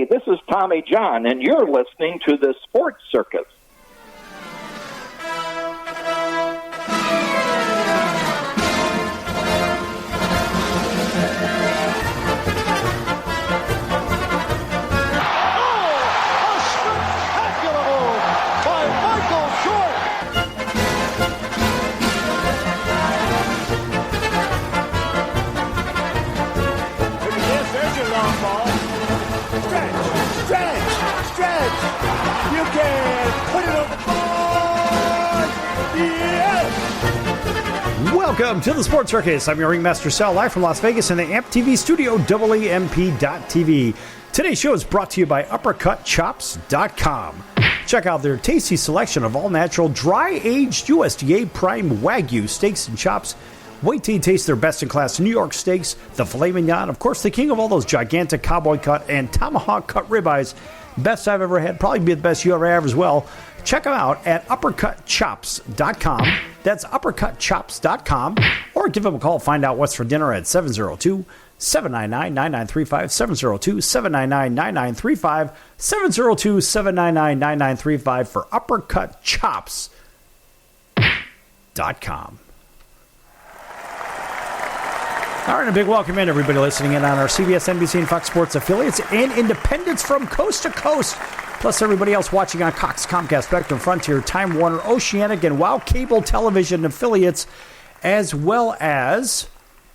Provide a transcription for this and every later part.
Hey, this is Tommy John, and you're listening to the Sports Circus. Welcome to the Sports Circus. I'm your Ringmaster Sal, live from Las Vegas in the AMP TV studio, AMP.TV. Today's show is brought to you by UppercutChops.com. Check out their tasty selection of all-natural, dry-aged USDA prime Wagyu steaks and chops. Wait till you taste their best-in-class New York steaks, the filet mignon, of course, the king of all those gigantic cowboy cut and tomahawk cut ribeyes. Best I've ever had, probably be the best you ever have as well. Check them out at UppercutChops.com. That's UppercutChops.com. Or give them a call, find out what's for dinner at 702-799-9935, 702-799-9935, 702-799-9935 for UppercutChops.com. All right, a big welcome in, everybody listening in on our CBS, NBC, and Fox Sports affiliates and independents from coast to coast, plus everybody else watching on Cox, Comcast, Spectrum, Frontier, Time Warner, Oceanic, and WOW Cable Television affiliates, as well as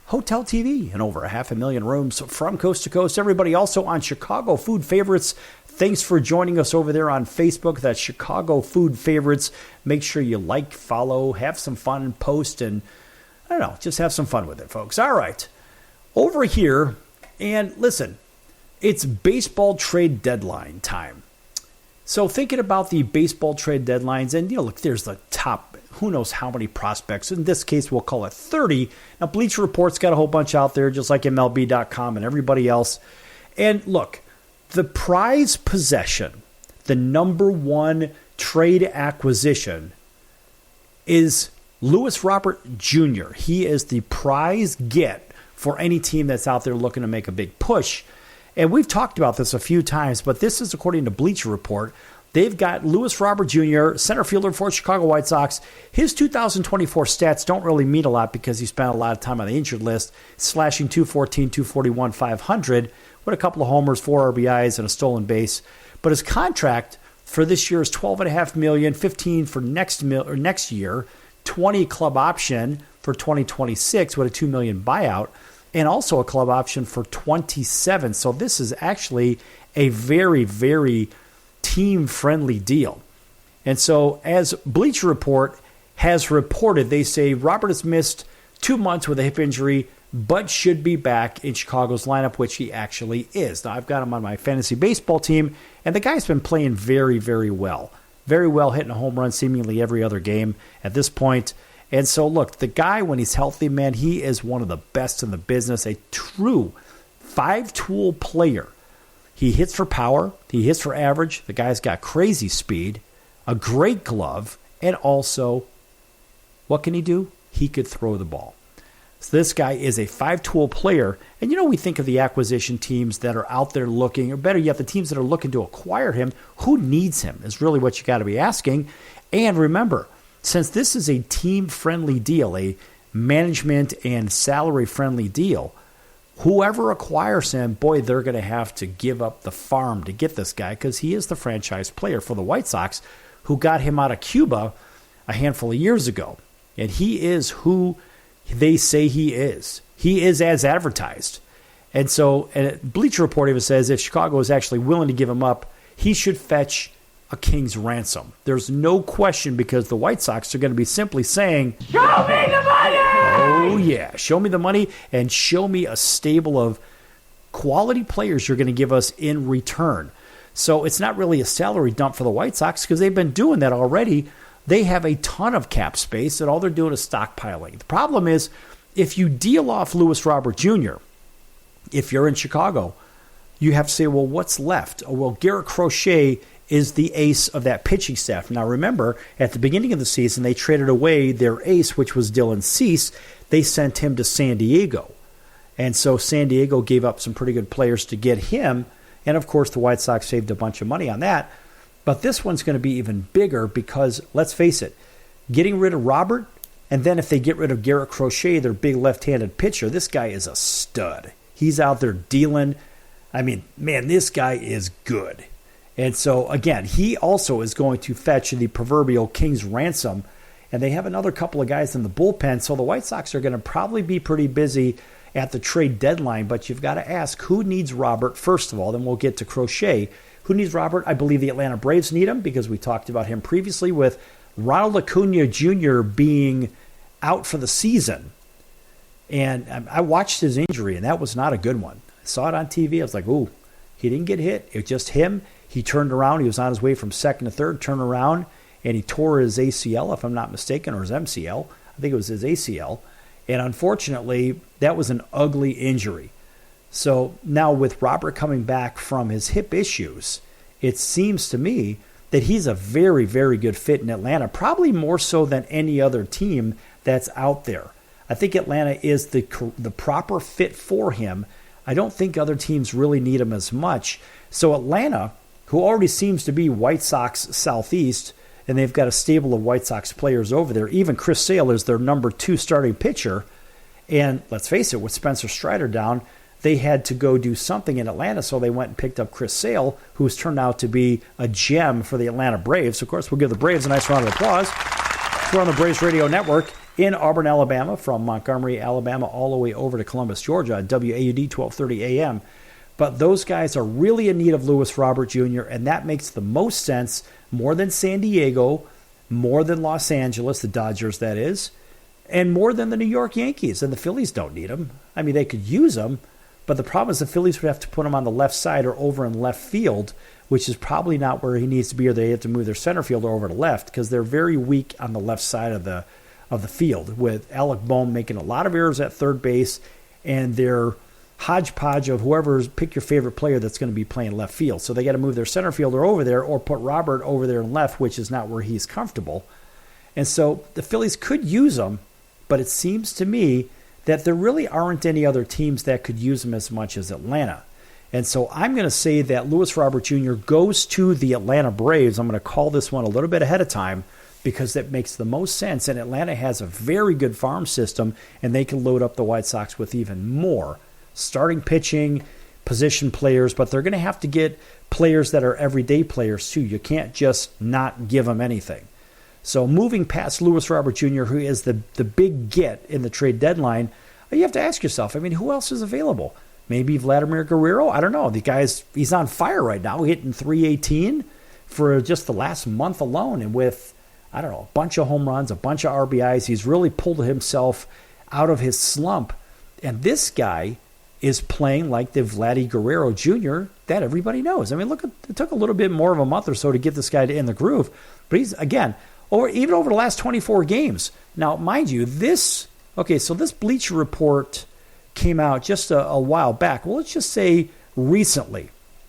Hotel TV in over 500,000 rooms from coast to coast. Everybody also on Chicago Food Favorites. Thanks for joining us over there on Facebook. That's Chicago Food Favorites. Make sure you like, follow, have some fun, post, and I don't know, just have some fun with it, folks. All right, over here, and listen, it's baseball trade deadline time. So thinking about the baseball trade deadlines, and look, there's the top, who knows how many prospects. In this case, we'll call it 30. Now, Bleacher Report's got a whole bunch out there, just like MLB.com and everybody else. And look, the prize possession, the number one trade acquisition is Louis Robert Jr. He is the prize get for any team that's out there looking to make a big push. And we've talked about this a few times, but this is according to Bleacher Report. They've got Louis Robert Jr., center fielder for Chicago White Sox. His 2024 stats don't really mean a lot because he spent a lot of time on the injured list, slashing 214, 241, 500, with a couple of homers, 4 RBIs, and a stolen base. But his contract for this year is $12.5 million, $15 for next year, $20 club option for 2026 with a $2 million buyout, and also a club option for 27. So this is actually a very, very team-friendly deal. And so as Bleacher Report has reported, they say Robert has missed 2 months with a hip injury, but should be back in Chicago's lineup, which he actually is. Now, I've got him on my fantasy baseball team, and the guy's been playing very, very well. Very well, hitting a home run seemingly every other game at this point. And so, look, the guy, when he's healthy, man, he is one of the best in the business, a true five-tool player. He hits for power. He hits for average. The guy's got crazy speed, a great glove, and also, what can he do? He could throw the ball. So this guy is a five-tool player. And we think of the acquisition teams that are out there looking, or better yet, the teams that are looking to acquire him. Who needs him is really what you got to be asking. And remember, since this is a team-friendly deal, a management and salary-friendly deal, whoever acquires him, boy, they're going to have to give up the farm to get this guy because he is the franchise player for the White Sox who got him out of Cuba a handful of years ago. And he is who they say he is. He is as advertised. And so Bleacher Report even says if Chicago is actually willing to give him up, he should fetch a king's ransom. There's no question because the White Sox are going to be simply saying, "Show me the money!" Oh, yeah. Show me the money and show me a stable of quality players you're going to give us in return. So it's not really a salary dump for the White Sox because they've been doing that already. They have a ton of cap space, and all they're doing is stockpiling. The problem is, if you deal off Louis Robert Jr., if you're in Chicago, you have to say, well, what's left? Oh, well, Garrett Crochet is the ace of that pitching staff. Now, remember, at the beginning of the season, they traded away their ace, which was Dylan Cease. They sent him to San Diego. And so San Diego gave up some pretty good players to get him. And, of course, the White Sox saved a bunch of money on that. But this one's going to be even bigger because, let's face it, getting rid of Robert, and then if they get rid of Garrett Crochet, their big left-handed pitcher, this guy is a stud. He's out there dealing. I mean, man, this guy is good. And so, again, he also is going to fetch the proverbial king's ransom. And they have another couple of guys in the bullpen, so the White Sox are going to probably be pretty busy at the trade deadline. But you've got to ask, who needs Robert, first of all? Then we'll get to Crochet. Who needs Robert? I believe the Atlanta Braves need him because we talked about him previously with Ronald Acuna Jr. being out for the season. And I watched his injury, and that was not a good one. I saw it on TV. I was like, ooh, he didn't get hit. It was just him. He turned around. He was on his way from second to third, turned around, and he tore his ACL, if I'm not mistaken, or his MCL. I think it was his ACL. And unfortunately, that was an ugly injury. So now with Robert coming back from his hip issues, it seems to me that he's a very, very good fit in Atlanta, probably more so than any other team that's out there. I think Atlanta is the proper fit for him. I don't think other teams really need him as much. So Atlanta, who already seems to be White Sox Southeast, and they've got a stable of White Sox players over there. Even Chris Sale is their number 2 starting pitcher. And let's face it, with Spencer Strider down, they had to go do something in Atlanta, so they went and picked up Chris Sale, who's turned out to be a gem for the Atlanta Braves. Of course, we'll give the Braves a nice round of applause. We're on the Braves Radio Network in Auburn, Alabama, from Montgomery, Alabama, all the way over to Columbus, Georgia, WAUD 1230 AM. But those guys are really in need of Luis Robert Jr., and that makes the most sense, more than San Diego, more than Los Angeles, the Dodgers, that is, and more than the New York Yankees. And the Phillies don't need him. I mean, they could use him, but the problem is the Phillies would have to put him on the left side or over in left field, which is probably not where he needs to be, or they have to move their center fielder over to left because they're very weak on the left side of the field, with Alec Bohm making a lot of errors at third base, and their hodgepodge of whoever's, pick your favorite player that's going to be playing left field. So they got to move their center fielder over there or put Robert over there in left, which is not where he's comfortable. And so the Phillies could use him, but it seems to me that there really aren't any other teams that could use him as much as Atlanta. And so I'm going to say that Luis Robert Jr. goes to the Atlanta Braves. I'm going to call this one a little bit ahead of time because that makes the most sense. And Atlanta has a very good farm system, and they can load up the White Sox with even more starting pitching, position players, but they're going to have to get players that are everyday players too. You can't just not give them anything. So moving past Luis Robert Jr., who is the big get in the trade deadline, you have to ask yourself, I mean, who else is available? Maybe Vladimir Guerrero? I don't know. The guy's, he's on fire right now, hitting .318 for just the last month alone. And with, I don't know, a bunch of home runs, a bunch of RBIs, he's really pulled himself out of his slump. And this guy is playing like the Vladdy Guerrero Jr. that everybody knows. I mean, look, it took a little bit more of a month or so to get this guy in the groove. But he's, again, even over the last 24 games. Now, mind you, this Bleacher Report came out just a while back. Well, let's just say recently.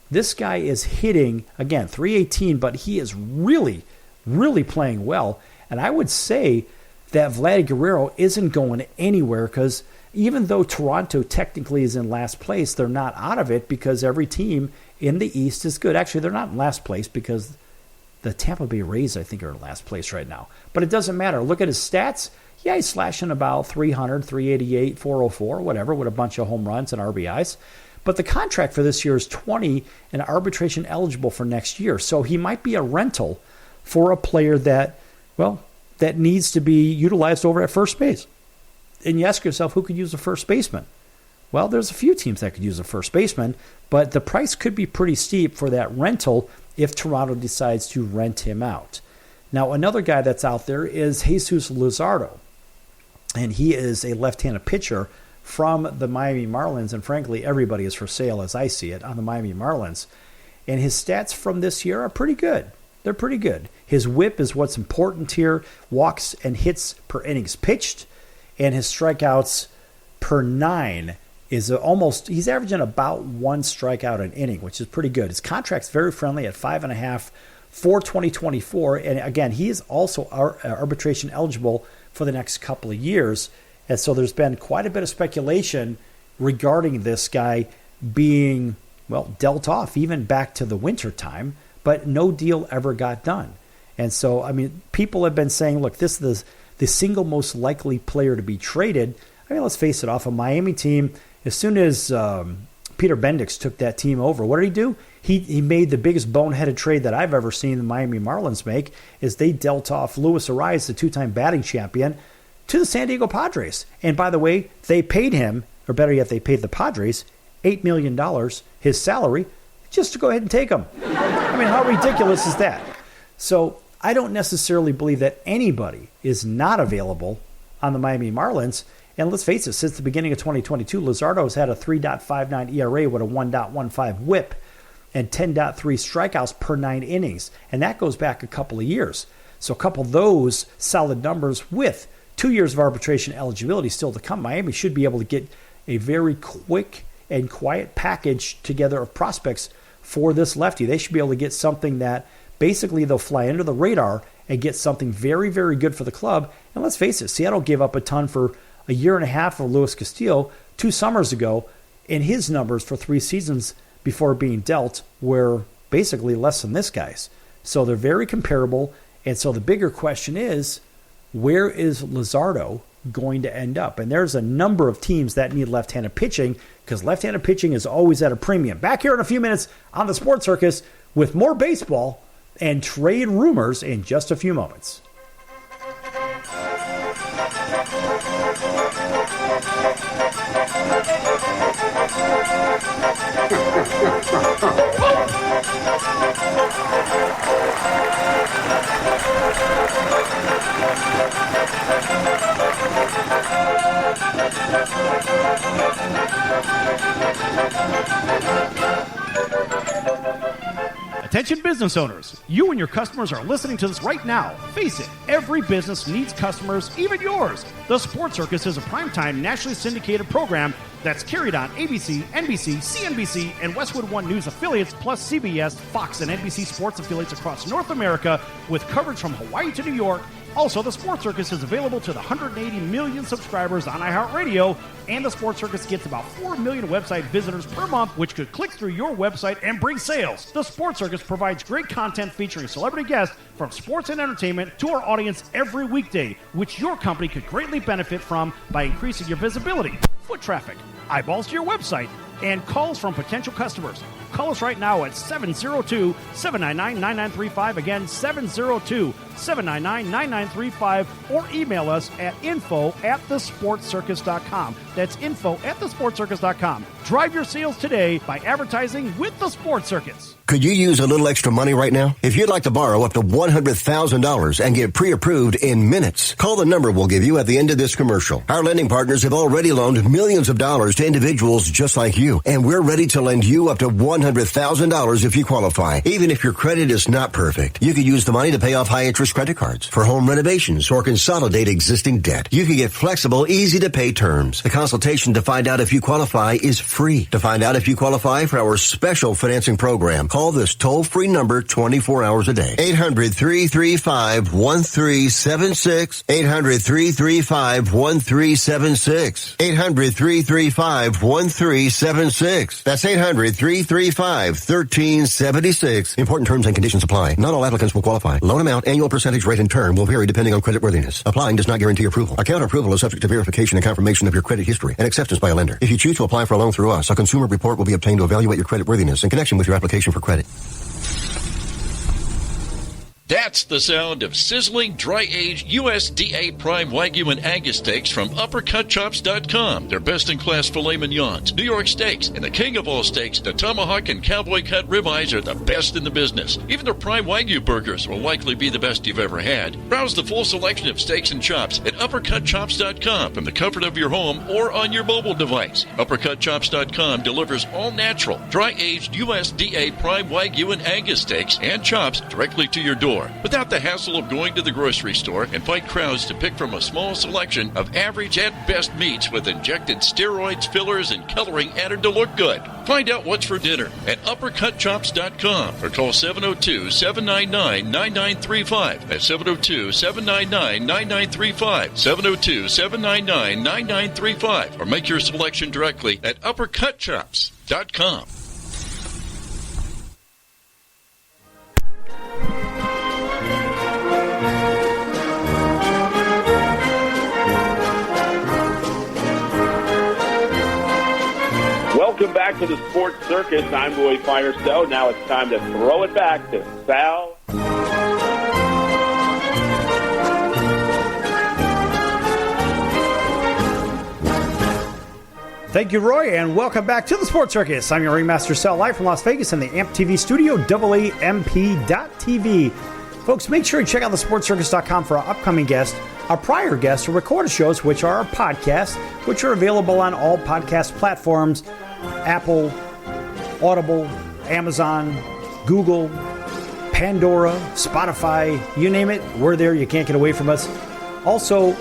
This guy is hitting, again, .318, but he is really, really playing well. And I would say that Vladdy Guerrero isn't going anywhere because even though Toronto technically is in last place, they're not out of it because every team in the East is good. Actually, they're not in last place because the Tampa Bay Rays, I think, are in last place right now. But it doesn't matter. Look at his stats. Yeah, he's slashing about 300, 388, 404, whatever, with a bunch of home runs and RBIs. But the contract for this year is $20 and arbitration eligible for next year. So he might be a rental for a player that needs to be utilized over at first base. And you ask yourself, who could use a first baseman? Well, there's a few teams that could use a first baseman, but the price could be pretty steep for that rental if Toronto decides to rent him out. Now, another guy that's out there is Jesus Luzardo, and he is a left-handed pitcher from the Miami Marlins, and frankly, everybody is for sale, as I see it, on the Miami Marlins. And his stats from this year are pretty good. They're pretty good. His whip is what's important here, walks and hits per innings pitched, and his strikeouts per 9 is he's averaging about 1 strikeout an inning, which is pretty good. His contract's very friendly at $5.5 for 2024. And again, he is also arbitration eligible for the next couple of years. And so there's been quite a bit of speculation regarding this guy being dealt off even back to the winter time, but no deal ever got done. And so, I mean, people have been saying, look, this is the single most likely player to be traded. I mean, let's face it, off a Miami team, as soon as Peter Bendix took that team over, what did he do? He made the biggest boneheaded trade that I've ever seen the Miami Marlins make, is they dealt off Luis Ariz, the two-time batting champion, to the San Diego Padres. And by the way, they paid him, or better yet, they paid the Padres $8 million, his salary, just to go ahead and take him. I mean, how ridiculous is that? So I don't necessarily believe that anybody is not available on the Miami Marlins. And let's face it, since the beginning of 2022, Luzardo has had a 3.59 ERA with a 1.15 whip and 10.3 strikeouts per 9 innings. And that goes back a couple of years. So couple those solid numbers with 2 years of arbitration eligibility still to come. Miami should be able to get a very quick and quiet package together of prospects for this lefty. They should be able to get something that basically they'll fly under the radar and get something very, very good for the club. And let's face it, Seattle gave up a ton for a year and a half for Luis Castillo 2 summers ago, and his numbers for 3 seasons before being dealt were basically less than this guy's. So they're very comparable. And so the bigger question is, where is Luzardo going to end up? And there's a number of teams that need left-handed pitching, because left-handed pitching is always at a premium. Back here in a few minutes on the Sports Circus with more baseball and trade rumors in just a few moments. Attention business owners, you and your customers are listening to this right now. Face it, every business needs customers, even yours. The Sports Circus is a primetime nationally syndicated program that's carried on ABC, NBC, CNBC, and Westwood One News affiliates, plus CBS, Fox, and NBC sports affiliates across North America, with coverage from Hawaii to New York. Also, the Sports Circus is available to the 180 million subscribers on iHeartRadio, and the Sports Circus gets about 4 million website visitors per month, which could click through your website and bring sales. The Sports Circus provides great content featuring celebrity guests from sports and entertainment to our audience every weekday, which your company could greatly benefit from by increasing your visibility, foot traffic, eyeballs to your website, and calls from potential customers. Call us right now at 702-799-9935. Again, 702-799-9935. Or email us at info@thesportscircus.com. That's info@thesportscircus.com. Drive your sales today by advertising with the Sports Circus. Could you use a little extra money right now? If you'd like to borrow up to $100,000 and get pre-approved in minutes, call the number we'll give you at the end of this commercial. Our lending partners have already loaned millions of dollars to individuals just like you, and we're ready to lend you up to $100,000 if you qualify. Even if your credit is not perfect, you could use the money to pay off high-interest credit cards, for home renovations, or consolidate existing debt. You can get flexible, easy-to-pay terms. The consultation to find out if you qualify is free. To find out if you qualify for our special financing program, call this toll-free number 24 hours a day. 800-335-1376. 800-335-1376. 800-335-1376. That's 800-335-1376. Important terms and conditions apply. Not all applicants will qualify. Loan amount, annual percentage rate, and term will vary depending on creditworthiness. Applying does not guarantee approval. Account approval is subject to verification and confirmation of your credit history and acceptance by a lender. If you choose to apply for a loan through us, a consumer report will be obtained to evaluate your creditworthiness in connection with your application for credit. That's the sound of sizzling, dry-aged USDA Prime Wagyu and Angus steaks from UpperCutChops.com. Their best-in-class filet mignons, New York steaks, and the king of all steaks, the tomahawk and cowboy cut ribeyes are the best in the business. Even their Prime Wagyu burgers will likely be the best you've ever had. Browse the full selection of steaks and chops at UpperCutChops.com from the comfort of your home or on your mobile device. UpperCutChops.com delivers all-natural, dry-aged USDA Prime Wagyu and Angus steaks and chops directly to your door, without the hassle of going to the grocery store and fight crowds to pick from a small selection of average at best meats with injected steroids, fillers, and coloring added to look good. Find out what's for dinner at UpperCutChops.com or call 702-799-9935. That's 702-799-9935. 702-799-9935. Or make your selection directly at UpperCutChops.com. Welcome back to the Sports Circus. I'm Roy Firestone. Now it's time to throw it back to Sal. Thank you, Roy, and welcome back to the Sports Circus. I'm your Ringmaster Sal, live from Las Vegas in the AMP TV studio, AAMP.TV. Folks, make sure you check out thesportscircus.com for our upcoming guests, our prior guests, or recorded shows, which are our podcasts, which are available on all podcast platforms, Apple, Audible, Amazon, Google, Pandora, Spotify, you name it, we're there. You can't get away from us. Also,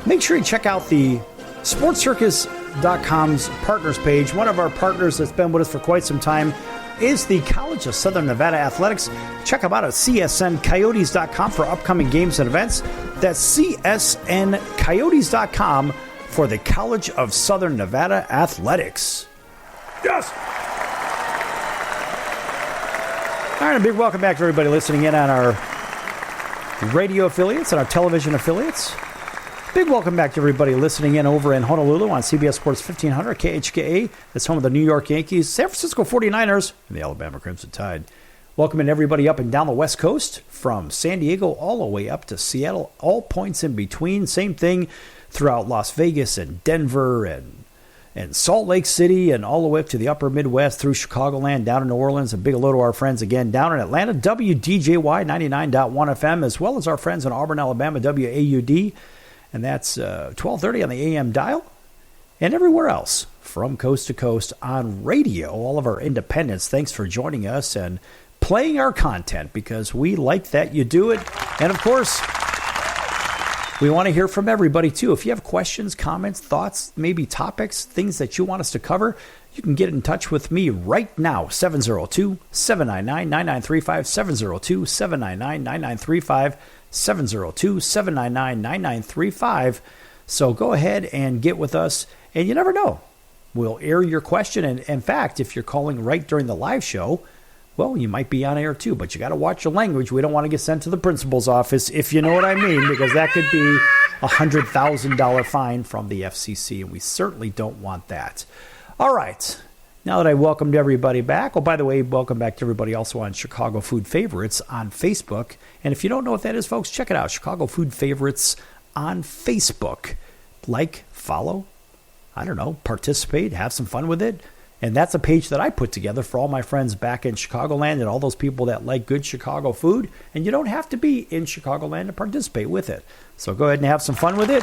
make sure you check out the SportsCircus.com's partners page. One of our partners that's been with us for quite some time is the College of Southern Nevada Athletics. Check them out at csncoyotes.com for upcoming games and events. That's csncoyotes.com for the College of Southern Nevada Athletics. Yes! All right, a big welcome back to everybody listening in on our radio affiliates and our television affiliates. Big welcome back to everybody listening in over in Honolulu on CBS Sports 1500 KHKA. That's home of the New York Yankees, San Francisco 49ers, and the Alabama Crimson Tide. Welcoming everybody up and down the West Coast, from San Diego all the way up to Seattle, all points in between. Same thing throughout Las Vegas and Denver and Salt Lake City and all the way up to the upper Midwest through Chicagoland, down in New Orleans. A big hello to our friends again down in Atlanta, WDJY 99.1 FM, as well as our friends in Auburn, Alabama, WAUD. And that's 1230 on the AM dial, and everywhere else from coast to coast on radio. All of our independents, thanks for joining us and playing our content, because we like that you do it. And, of course, we want to hear from everybody, too. If you have questions, comments, thoughts, maybe topics, things that you want us to cover, you can get in touch with me right now, 702-799-9935, 702-799-9935. 702-799-9935. So go ahead and get with us, and you never know. We'll air your question, and in fact, if you're calling right during the live show, well, you might be on air too, but you got to watch your language. We don't want to get sent to the principal's office, if you know what I mean, because that could be a $100,000 fine from the FCC, and we certainly don't want that. All right. Now that I welcomed everybody back, oh, by the way, welcome back to everybody also on Chicago Food Favorites on Facebook. And if you don't know what that is, folks, check it out. Chicago Food Favorites on Facebook. Like, follow, I don't know, participate, have some fun with it. And that's a page that I put together for all my friends back in Chicagoland and all those people that like good Chicago food. And you don't have to be in Chicagoland to participate with it. So go ahead and have some fun with it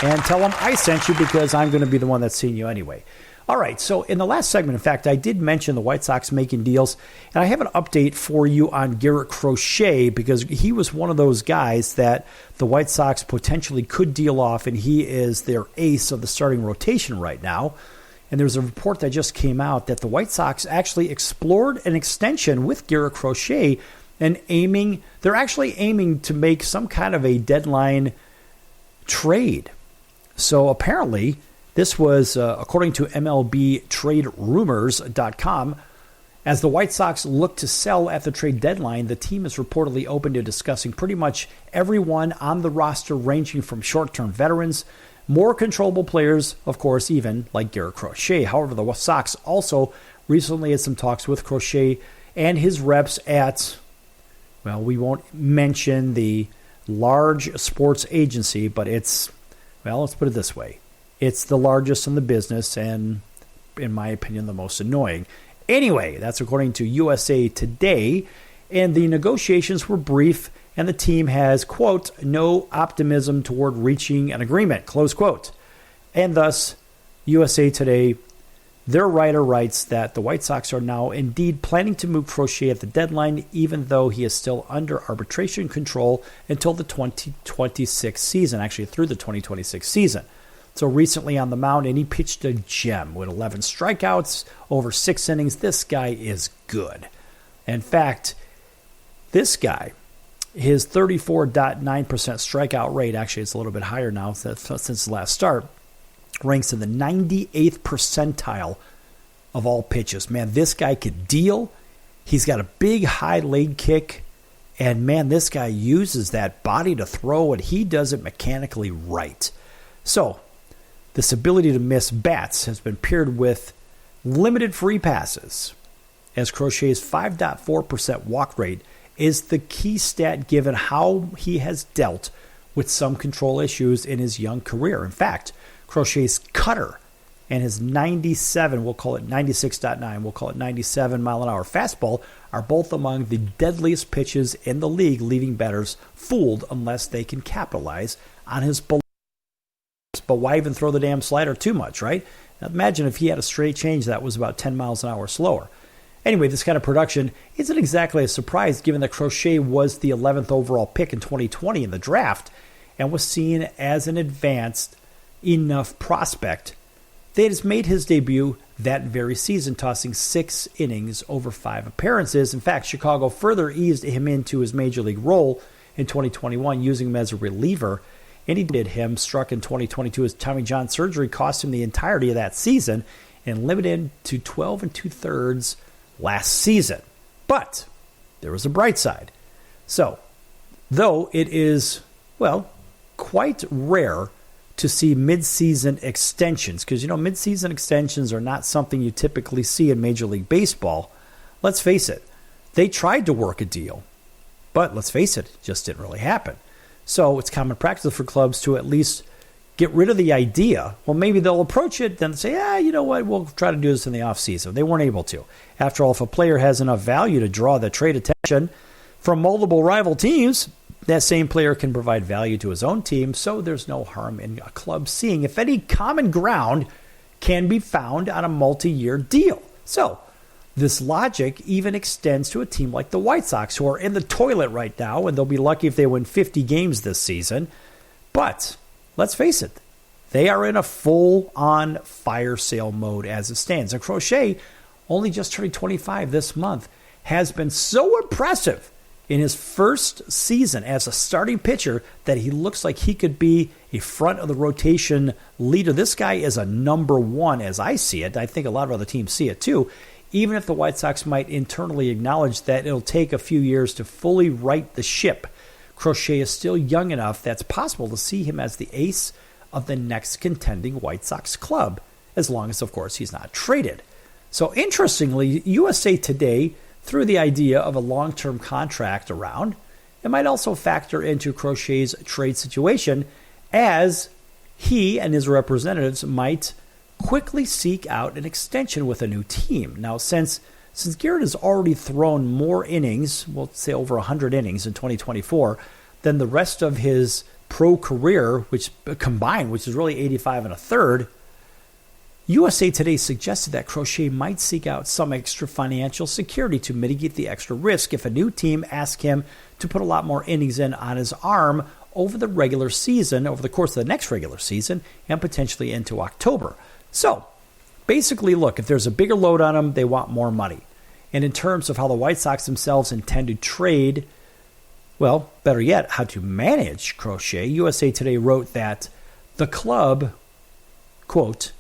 and tell them I sent you, because I'm going to be the one that's seeing you anyway. All right, so in the last segment, in fact, I did mention the White Sox making deals, and I have an update for you on Garrett Crochet, because he was one of those guys that the White Sox potentially could deal off, and he is their ace of the starting rotation right now. And there's a report that just came out that the White Sox actually explored an extension with Garrett Crochet, and they're actually aiming to make some kind of a deadline trade. So apparently, this was, according to MLB TradeRumors.com, as the White Sox look to sell at the trade deadline, the team is reportedly open to discussing pretty much everyone on the roster, ranging from short-term veterans, more controllable players, of course, even like Garrett Crochet. However, the Sox also recently had some talks with Crochet and his reps at, well, we won't mention the large sports agency, but it's, well, let's put it this way. It's the largest in the business and, in my opinion, the most annoying. Anyway, that's according to USA Today, and the negotiations were brief, and the team has, quote, no optimism toward reaching an agreement, close quote. And thus, USA Today, their writer writes that the White Sox are now indeed planning to move Crochet at the deadline, even though he is still under arbitration control until the 2026 season, actually through the 2026 season. So recently on the mound, and he pitched a gem with 11 strikeouts over 6 innings. This guy is good. In fact, this guy, his 34.9% strikeout rate, actually it's a little bit higher now since the last start, ranks in the 98th percentile of all pitches. Man, this guy could deal. He's got a big high leg kick. And man, this guy uses that body to throw, and he does it mechanically right. So, this ability to miss bats has been paired with limited free passes, as Crochet's 5.4% walk rate is the key stat given how he has dealt with some control issues in his young career. In fact, Crochet's cutter and his 97, we'll call it 96.9, we'll call it 97 mile an hour fastball are both among the deadliest pitches in the league, leaving batters fooled unless they can capitalize on his balance. But why even throw the damn slider too much, right? Now imagine if he had a straight change that was about 10 miles an hour slower. Anyway, this kind of production isn't exactly a surprise given that Crochet was the 11th overall pick in 2020 in the draft and was seen as an advanced enough prospect that has made his debut that very season, tossing 6 innings over 5 appearances. In fact, Chicago further eased him into his major league role in 2021, using him as a reliever, and he did him, struck in 2022 as Tommy John surgery cost him the entirety of that season and limited to 12 2/3 last season. But there was a bright side. So, though it is, well, quite rare to see mid-season extensions, because, mid-season extensions are not something you typically see in Major League Baseball. Let's face it, they tried to work a deal, but let's face it, it just didn't really happen. So it's common practice for clubs to at least get rid of the idea. Well, maybe they'll approach it, then say, you know what, we'll try to do this in the offseason. They weren't able to. After all, if a player has enough value to draw the trade attention from multiple rival teams, that same player can provide value to his own team, so there's no harm in a club seeing if any common ground can be found on a multi-year deal. So this logic even extends to a team like the White Sox, who are in the toilet right now, and they'll be lucky if they win 50 games this season. But let's face it, they are in a full-on fire sale mode as it stands. And Crochet, only just turning 25 this month, has been so impressive in his first season as a starting pitcher that he looks like he could be a front-of-the-rotation leader. This guy is a number one as I see it. I think a lot of other teams see it too, even if the White Sox might internally acknowledge that it'll take a few years to fully right the ship. Crochet is still young enough that's possible to see him as the ace of the next contending White Sox club, as long as, of course, he's not traded. So interestingly, USA Today threw the idea of a long-term contract around. It might also factor into Crochet's trade situation, as he and his representatives might quickly seek out an extension with a new team. Now, since Garrett has already thrown more innings, we'll say over 100 innings in 2024, than the rest of his pro career, which combined, which is really 85 1/3, USA Today suggested that Crochet might seek out some extra financial security to mitigate the extra risk if a new team asked him to put a lot more innings in on his arm over the regular season, over the course of the next regular season, and potentially into October. So, basically, look, if there's a bigger load on them, they want more money. And in terms of how the White Sox themselves intend to trade, well, better yet, how to manage Crochet, USA Today wrote that the club, quote,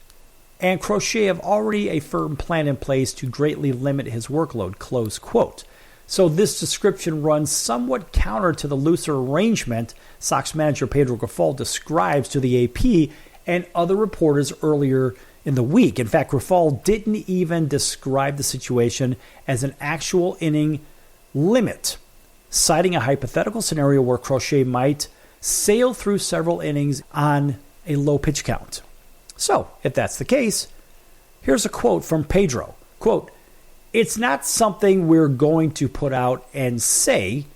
and Crochet have already a firm plan in place to greatly limit his workload, close quote. So this description runs somewhat counter to the looser arrangement Sox manager Pedro Grifol describes to the AP and other reporters earlier in the week. In fact, Grifol didn't even describe the situation as an actual inning limit, citing a hypothetical scenario where Crochet might sail through several innings on a low pitch count. So, if that's the case, here's a quote from Pedro. Quote, "It's not something we're going to put out and say,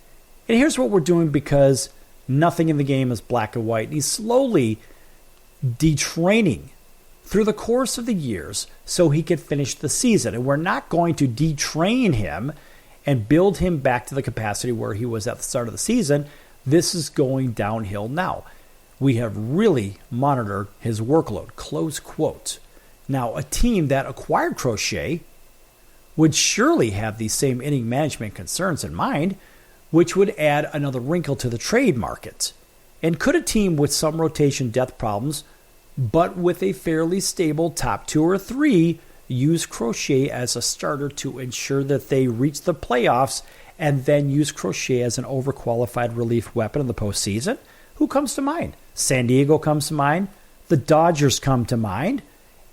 and here's what we're doing because nothing in the game is black and white." And he's slowly detraining through the course of the years so he could finish the season. And we're not going to detrain him and build him back to the capacity where he was at the start of the season. This is going downhill now. We have really monitored his workload, close quote. Now, a team that acquired Crochet would surely have these same inning management concerns in mind, which would add another wrinkle to the trade market. And could a team with some rotation depth problems, but with a fairly stable top 2 or 3, use Crochet as a starter to ensure that they reach the playoffs and then use Crochet as an overqualified relief weapon in the postseason? Who comes to mind? San Diego comes to mind. The Dodgers come to mind.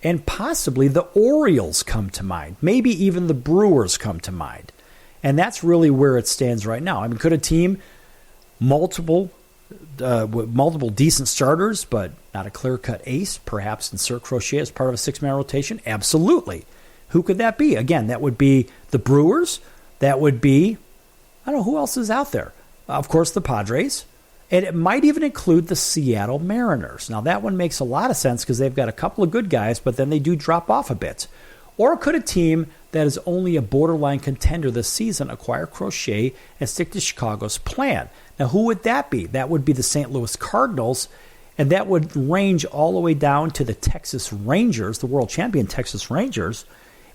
and possibly the Orioles come to mind. Maybe even the Brewers come to mind. And that's really where it stands right now. I mean, could a team multiple decent starters, but not a clear-cut ace, perhaps insert Crochet as part of a six-man rotation? Absolutely. Who could that be? Again, that would be the Brewers. That would be, I don't know, who else is out there? Of course, the Padres. And it might even include the Seattle Mariners. Now, that one makes a lot of sense because they've got a couple of good guys, but then they do drop off a bit. Or could a team that is only a borderline contender this season acquire Crochet and stick to Chicago's plan? Now, who would that be? That would be the St. Louis Cardinals, and that would range all the way down to the Texas Rangers, the world champion Texas Rangers.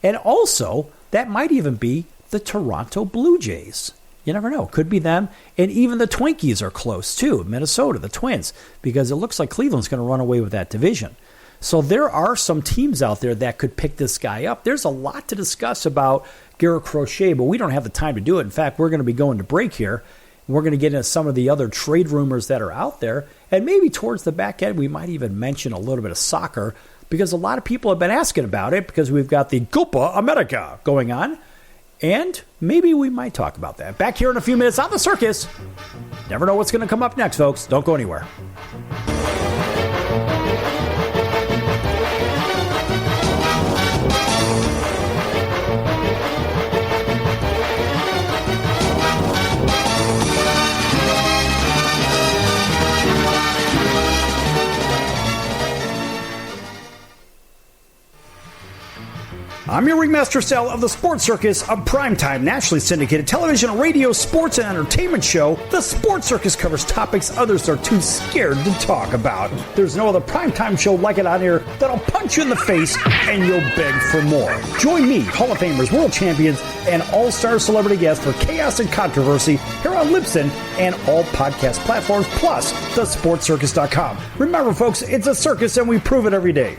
And also, that might even be the Toronto Blue Jays. You never know. Could be them. And even the Twinkies are close, too. Minnesota, the Twins, because it looks like Cleveland's going to run away with that division. So there are some teams out there that could pick this guy up. There's a lot to discuss about Garrett Crochet, but we don't have the time to do it. In fact, we're going to be going to break here. We're going to get into some of the other trade rumors that are out there. And maybe towards the back end, we might even mention a little bit of soccer, because a lot of people have been asking about it because we've got the Copa America going on. And maybe we might talk about that. Back here in a few minutes on The Circus. Never know what's going to come up next, folks. Don't go anywhere. I'm your Ringmaster Sal of the Sports Circus, a primetime nationally syndicated television, radio, sports, and entertainment show. The Sports Circus covers topics others are too scared to talk about. There's no other primetime show like it on here that'll punch you in the face and you'll beg for more. Join me, Hall of Famers, world champions, and all-star celebrity guests for chaos and controversy here on Libsyn and all podcast platforms, plus thesportscircus.com. Remember, folks, it's a circus and we prove it every day.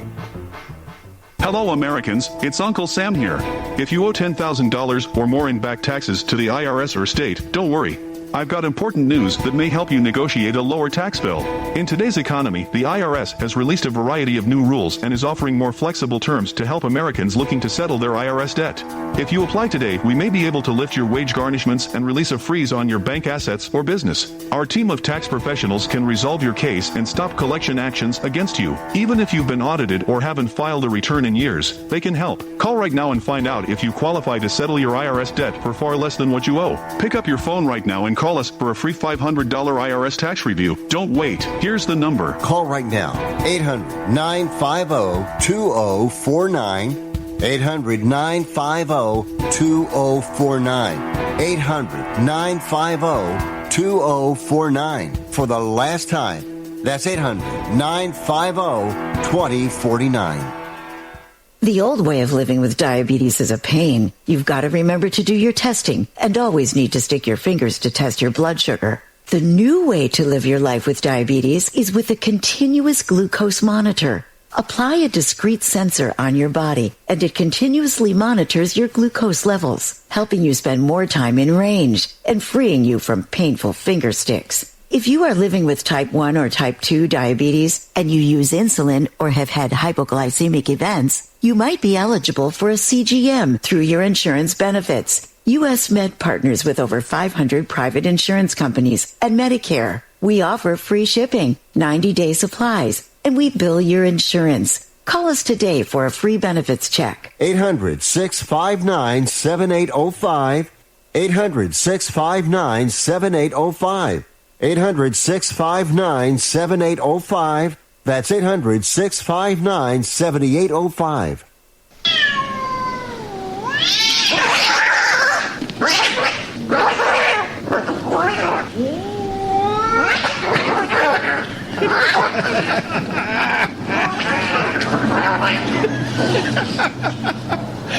Hello Americans, it's Uncle Sam here. If you owe $10,000 or more in back taxes to the IRS or state, don't worry. I've got important news that may help you negotiate a lower tax bill. In today's economy, the IRS has released a variety of new rules and is offering more flexible terms to help Americans looking to settle their IRS debt. If you apply today, we may be able to lift your wage garnishments and release a freeze on your bank assets or business. Our team of tax professionals can resolve your case and stop collection actions against you. Even if you've been audited or haven't filed a return in years, they can help. Call right now and find out if you qualify to settle your IRS debt for far less than what you owe. Pick up your phone right now and call us for a free $500 IRS tax review. Don't wait. Here's the number. Call right now. 800-950-2049. 800-950-2049. 800-950-2049. For the last time, that's 800-950-2049. The old way of living with diabetes is a pain. You've got to remember to do your testing and always need to stick your fingers to test your blood sugar. The new way to live your life with diabetes is with a continuous glucose monitor. Apply a discrete sensor on your body, and it continuously monitors your glucose levels, helping you spend more time in range and freeing you from painful finger sticks. If you are living with type 1 or type 2 diabetes and you use insulin or have had hypoglycemic events, you might be eligible for a CGM through your insurance benefits. U.S. Med partners with over 500 private insurance companies and Medicare. We offer free shipping, 90-day supplies, and we bill your insurance. Call us today for a free benefits check. 800-659-7805. 800-659-7805. 800-659-7805. That's 800-659-7805.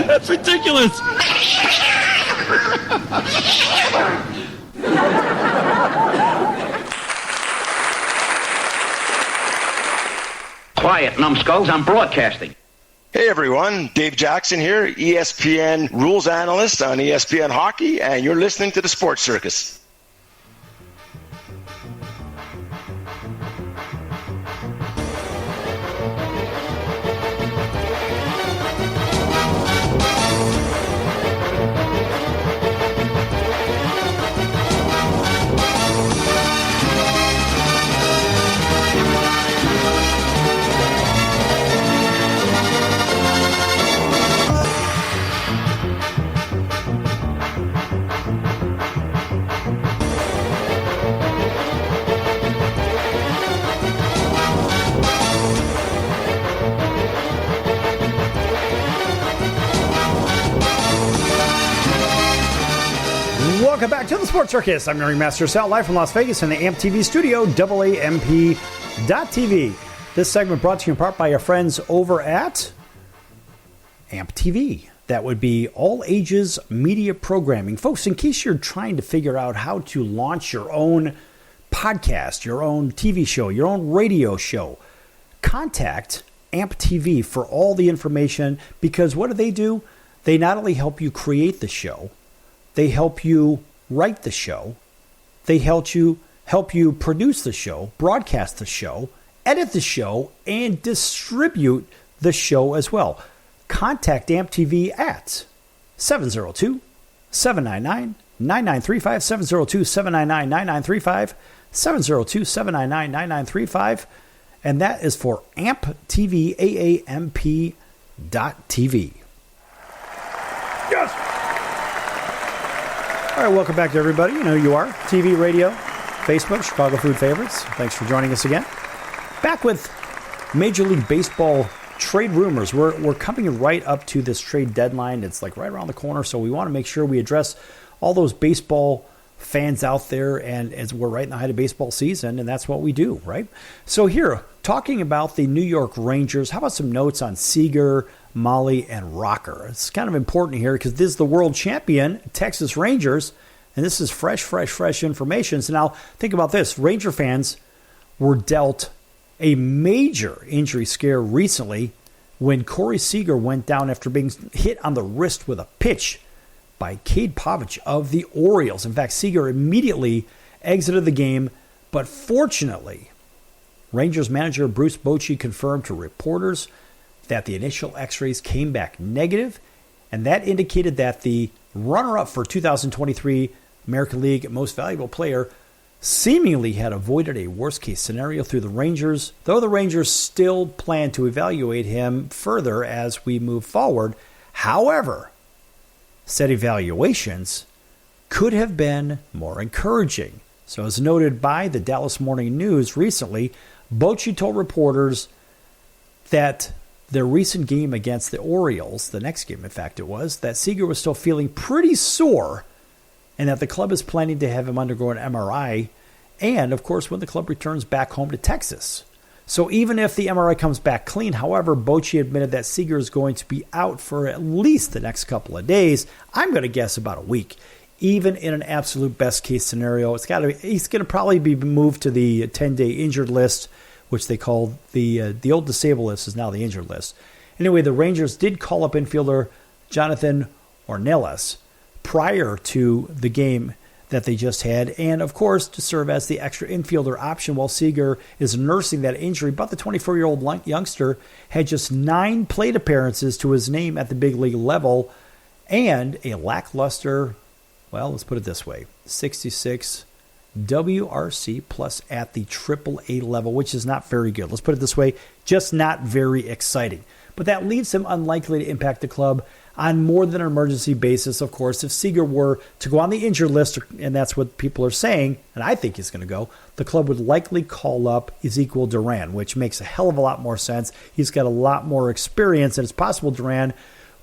That's ridiculous. Quiet, numbskulls, I'm broadcasting. Hey everyone, Dave Jackson here, ESPN rules analyst on ESPN Hockey, and you're listening to the Sports Circus. Welcome back to the Sports Circus. I'm Ringmaster Sal, live from Las Vegas in the AMP TV studio, AAMP.TV. This segment brought to you in part by our friends over at AMP TV. That would be all ages media programming. Folks, in case you're trying to figure out how to launch your own podcast, your own TV show, your own radio show, contact AMP TV for all the information, because what do? They not only help you create the show, they help you write the show, they help you produce the show, broadcast the show, edit the show, and distribute the show as well. Contact AMP TV at 702-799-9935, 702-799-9935, 702-799-9935, and that is for AMP TV, AAMP.TV. Yes! All right, welcome back to everybody. You know who you are. TV, radio, Facebook, Chicago Food Favorites. Thanks for joining us again. Back with Major League Baseball trade rumors. We're coming right up to this trade deadline. It's like right around the corner, so we want to make sure we address all those baseball fans out there, and as we're right in the height of baseball season, and that's what we do, right? So here, talking about the New York Rangers, how about some notes on Seager, Molly, and Rocker? It's kind of important here because this is the world champion, Texas Rangers, and this is fresh information. So now think about this. Ranger fans were dealt a major injury scare recently when Corey Seager went down after being hit on the wrist with a pitch by Cade Povich of the Orioles. In fact, Seager immediately exited the game, but fortunately, Rangers manager Bruce Bochy confirmed to reporters that the initial x-rays came back negative, and that indicated that the runner-up for 2023 American League Most Valuable Player seemingly had avoided a worst-case scenario through the Rangers, though the Rangers still plan to evaluate him further as we move forward. However, said evaluations could have been more encouraging. So as noted by the Dallas Morning News recently, Bochy told reporters that their recent game against the Orioles, the next game in fact it was, that Seager was still feeling pretty sore and that the club is planning to have him undergo an MRI and, of course, when the club returns back home to Texas. So even if the MRI comes back clean, however, Bochy admitted that Seager is going to be out for at least the next couple of days. I'm going to guess about a week. Even in an absolute best-case scenario, he's going to probably be moved to the 10-day injured list, which they call the old disabled list is now the injured list. Anyway, the Rangers did call up infielder Jonathan Ornelas prior to the game that they just had, and of course to serve as the extra infielder option while Seager is nursing that injury. But the 24-year-old youngster had just 9 plate appearances to his name at the big league level and a lackluster, well, let's put it this way, 66 WRC plus at the AAA level, which is not very good. Let's put it this way, just not very exciting. But that leaves him unlikely to impact the club on more than an emergency basis, of course. If Seager were to go on the injured list, and that's what people are saying, and I think he's going to go, the club would likely call up Ezequiel Duran, which makes a hell of a lot more sense. He's got a lot more experience, and it's possible Duran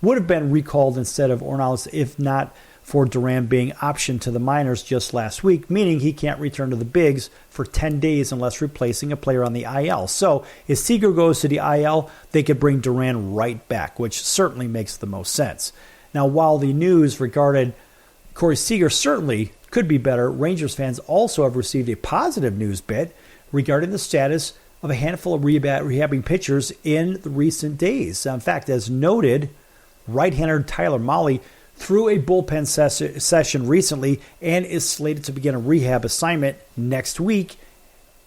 would have been recalled instead of Ornelas if not for Duran being optioned to the minors just last week, meaning he can't return to the bigs for 10 days unless replacing a player on the IL. So if Seager goes to the IL, they could bring Duran right back, which certainly makes the most sense. Now, while the news regarding Corey Seager certainly could be better, Rangers fans also have received a positive news bit regarding the status of a handful of rehabbing pitchers in the recent days. In fact, as noted, right-hander Tyler Mahle threw a bullpen session recently and is slated to begin a rehab assignment next week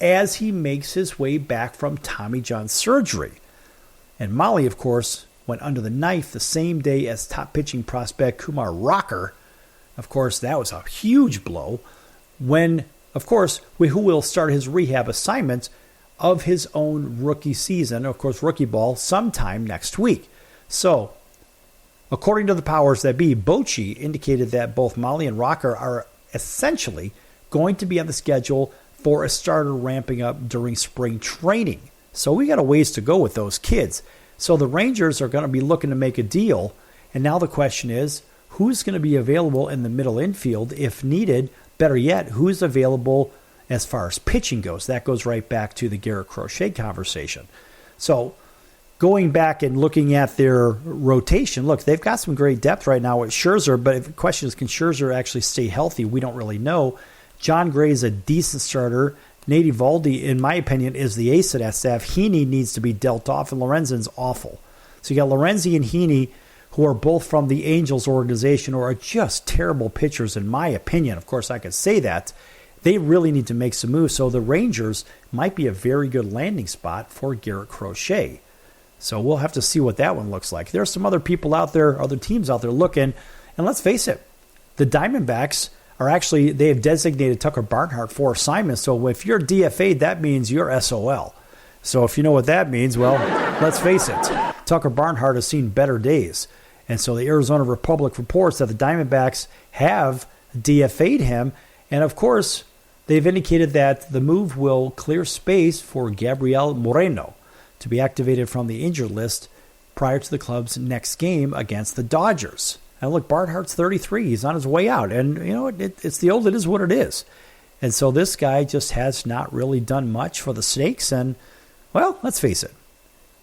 as he makes his way back from Tommy John surgery. And Mahle, of course, went under the knife the same day as top pitching prospect Kumar Rocker. Of course, that was a huge blow when, of course, who will start his rehab assignment of his own rookie season, of course, rookie ball, sometime next week. So, according to the powers that be, Bochy indicated that both Mahle and Rocker are essentially going to be on the schedule for a starter ramping up during spring training. So we got a ways to go with those kids. So the Rangers are going to be looking to make a deal. And now the question is, who's going to be available in the middle infield if needed. Better yet, who's available as far as pitching goes. That goes right back to the Garrett Crochet conversation. So going back and looking at their rotation, look, they've got some great depth right now with Scherzer, but the question is, can Scherzer actually stay healthy? We don't really know. John Gray's a decent starter. Nate Eovaldi, in my opinion, is the ace of that staff. Heaney needs to be dealt off, and Lorenzen's awful. So you got Lorenzi and Heaney, who are both from the Angels organization, or are just terrible pitchers, in my opinion. Of course, I could say that. They really need to make some moves. So the Rangers might be a very good landing spot for Garrett Crochet. So we'll have to see what that one looks like. There are some other people out there, other teams out there looking. And let's face it, the Diamondbacks are actually, they have designated Tucker Barnhart for assignment. So if you're DFA'd, that means you're SOL. So if you know what that means, well, let's face it, Tucker Barnhart has seen better days. And so the Arizona Republic reports that the Diamondbacks have DFA'd him. And of course, they've indicated that the move will clear space for Gabriel Moreno to be activated from the injured list prior to the club's next game against the Dodgers. And look, Barnhart's 33. He's on his way out. And, you know, it's the old, it is what it is. And so this guy just has not really done much for the Snakes. And, well, let's face it.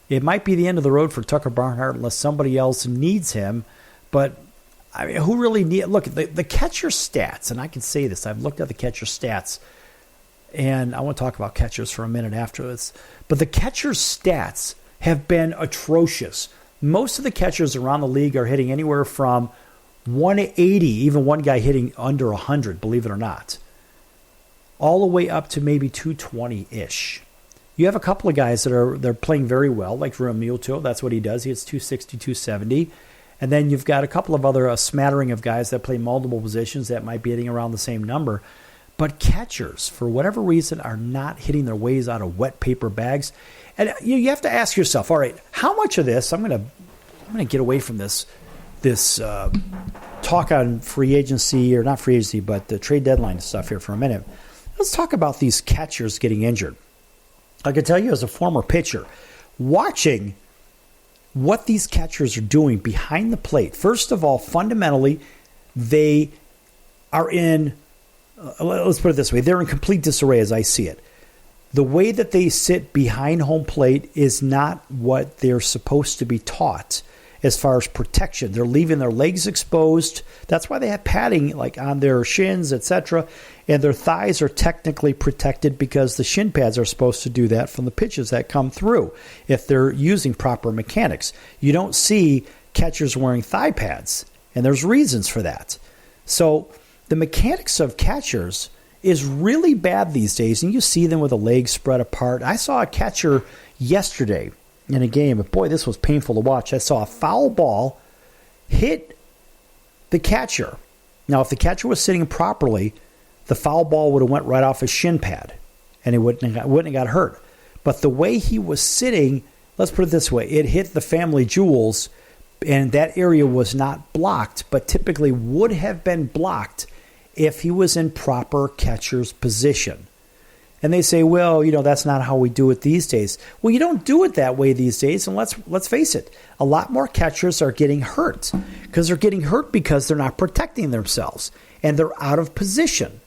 It might be the end of the road for Tucker Barnhart unless somebody else needs him. But, I mean, who really need... Look, the catcher stats, and I can say this. I've looked at the catcher stats. And I want to talk about catchers for a minute after this. But the catcher's stats have been atrocious. Most of the catchers around the league are hitting anywhere from 180, even one guy hitting under 100, believe it or not, all the way up to maybe 220-ish. You have a couple of guys that they're playing very well, like Realmuto. That's what he does. He hits 260, 270. And then you've got a couple of other, a smattering of guys that play multiple positions that might be hitting around the same number. But catchers, for whatever reason, are not hitting their ways out of wet paper bags. And you have to ask yourself, all right, how much of this, I'm going to get away from this talk on free agency, or not free agency, but the trade deadline stuff here for a minute. Let's talk about these catchers getting injured. I can tell you as a former pitcher, watching what these catchers are doing behind the plate. First of all, fundamentally, they are in, let's put it this way, they're in complete disarray as I see it. The way that they sit behind home plate is not what they're supposed to be taught as far as protection. They're leaving their legs exposed. That's why they have padding like on their shins, etc. And their thighs are technically protected because the shin pads are supposed to do that from the pitches that come through if they're using proper mechanics. You don't see catchers wearing thigh pads, and there's reasons for that. So the mechanics of catchers is really bad these days, and you see them with the legs spread apart. I saw a catcher yesterday in a game, but boy, this was painful to watch. I saw a foul ball hit the catcher. Now, if the catcher was sitting properly, the foul ball would have went right off his shin pad, and he wouldn't have got hurt. But the way he was sitting, let's put it this way, it hit the family jewels, and that area was not blocked, but typically would have been blocked if he was in proper catcher's position. And they say, well, that's not how we do it these days. Well, you don't do it that way these days, and let's face it, a lot more catchers are getting hurt because they're not protecting themselves, and they're out of position.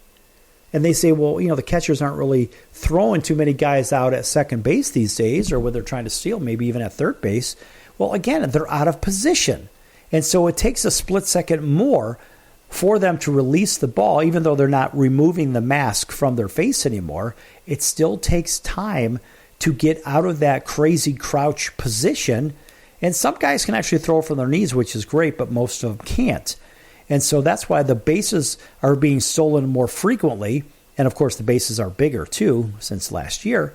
And they say, well, the catchers aren't really throwing too many guys out at second base these days, or when they're trying to steal, maybe even at third base. Well, again, they're out of position. And so it takes a split second more for them to release the ball, even though they're not removing the mask from their face anymore. It still takes time to get out of that crazy crouch position. And some guys can actually throw from their knees, which is great, but most of them can't. And so that's why the bases are being stolen more frequently. And of course, the bases are bigger too since last year.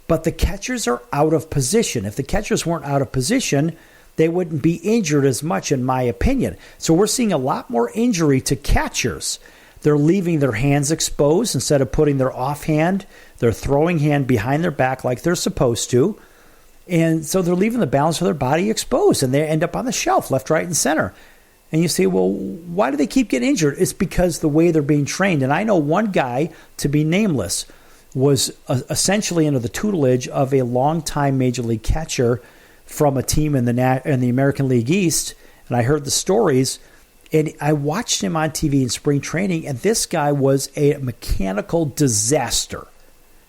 But the catchers are out of position. If the catchers weren't out of position, they wouldn't be injured as much, in my opinion. So we're seeing a lot more injury to catchers. They're leaving their hands exposed instead of putting their offhand, their throwing hand behind their back like they're supposed to. And so they're leaving the balance of their body exposed, and they end up on the shelf, left, right, and center. And you say, well, why do they keep getting injured? It's because the way they're being trained. And I know one guy, to be nameless, was essentially under the tutelage of a longtime Major League catcher from a team in the American League East, and I heard the stories, And I watched him on TV in spring training, and this guy was a mechanical disaster.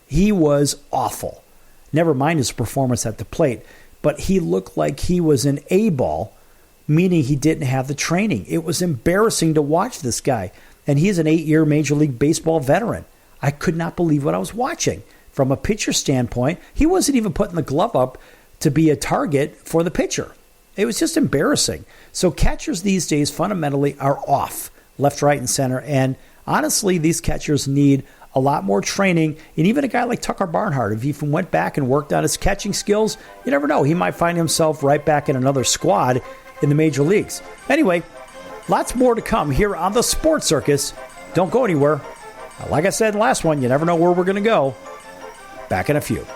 He was awful. Never mind his performance at the plate, but he looked like he was an A-ball, meaning he didn't have the training. It was embarrassing to watch this guy. And he's an 8-year Major League Baseball veteran. I could not believe what I was watching. From a pitcher standpoint, he wasn't even putting the glove up to be a target for the pitcher. It was just embarrassing. So catchers these days fundamentally are off, left, right, and center. And honestly, these catchers need a lot more training. And even a guy like Tucker Barnhart, if he went back and worked on his catching skills, you never know. He might find himself right back in another squad in the major leagues. Anyway, lots more to come here on the Sports Circus. Don't go anywhere. Like I said in the last one, you never know where we're going to go. Back in a few.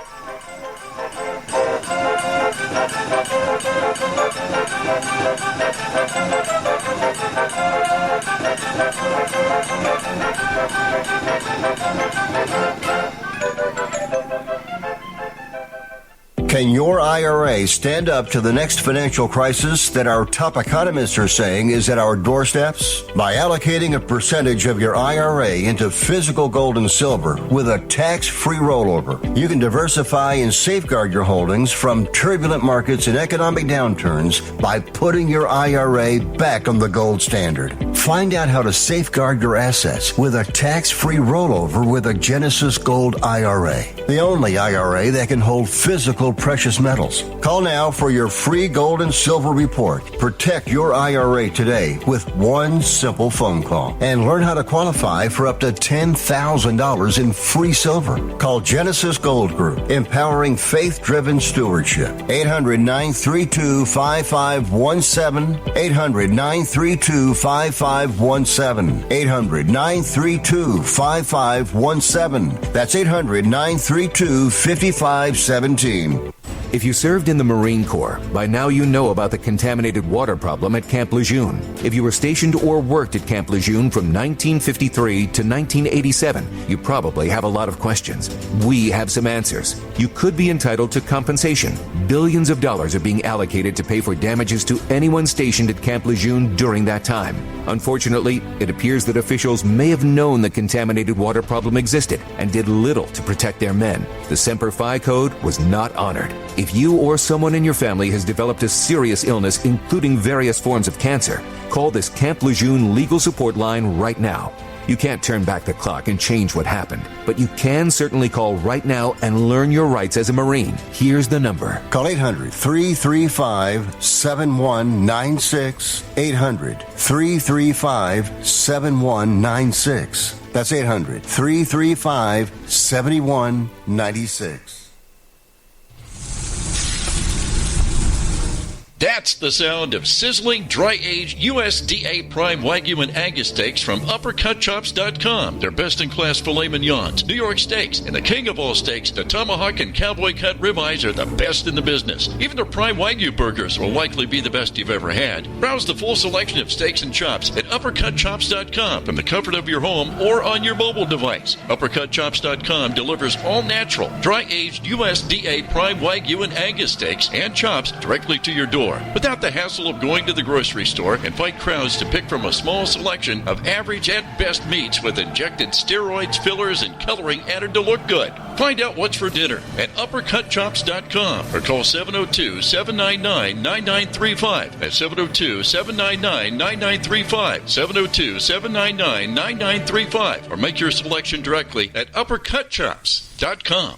Can your IRA stand up to the next financial crisis that our top economists are saying is at our doorsteps? By allocating a percentage of your IRA into physical gold and silver with a tax-free rollover, you can diversify and safeguard your holdings from turbulent markets and economic downturns by putting your IRA back on the gold standard. Find out how to safeguard your assets with a tax-free rollover with a Genesis Gold IRA, the only IRA that can hold physical precious metals. Call now for your free gold and silver report. Protect your IRA today with one simple phone call and learn how to qualify for up to $10,000 in free silver. Call Genesis Gold Group, empowering faith-driven stewardship. 800-932-5517. 800-932-5517. 800-932-5517. That's 800-932-5517. If you served in the Marine Corps, by now you know about the contaminated water problem at Camp Lejeune. If you were stationed or worked at Camp Lejeune from 1953 to 1987, you probably have a lot of questions. We have some answers. You could be entitled to compensation. Billions of dollars are being allocated to pay for damages to anyone stationed at Camp Lejeune during that time. Unfortunately, it appears that officials may have known the contaminated water problem existed and did little to protect their men. The Semper Fi Code was not honored. If you or someone in your family has developed a serious illness, including various forms of cancer, call this Camp Lejeune legal support line right now. You can't turn back the clock and change what happened, but you can certainly call right now and learn your rights as a Marine. Here's the number. Call 800-335-7196. 800-335-7196. That's 800-335-7196. That's the sound of sizzling, dry-aged USDA Prime Wagyu and Angus steaks from UpperCutChops.com. Their best-in-class filet mignons, New York steaks, and the king of all steaks, the tomahawk and cowboy cut ribeyes are the best in the business. Even their Prime Wagyu burgers will likely be the best you've ever had. Browse the full selection of steaks and chops at UpperCutChops.com from the comfort of your home or on your mobile device. UpperCutChops.com delivers all-natural, dry-aged USDA Prime Wagyu and Angus steaks and chops directly to your door, without the hassle of going to the grocery store and fight crowds to pick from a small selection of average and best meats with injected steroids, fillers, and coloring added to look good. Find out what's for dinner at UpperCutChops.com or call 702-799-9935. That's 702-799-9935. 702-799-9935. Or make your selection directly at UpperCutChops.com.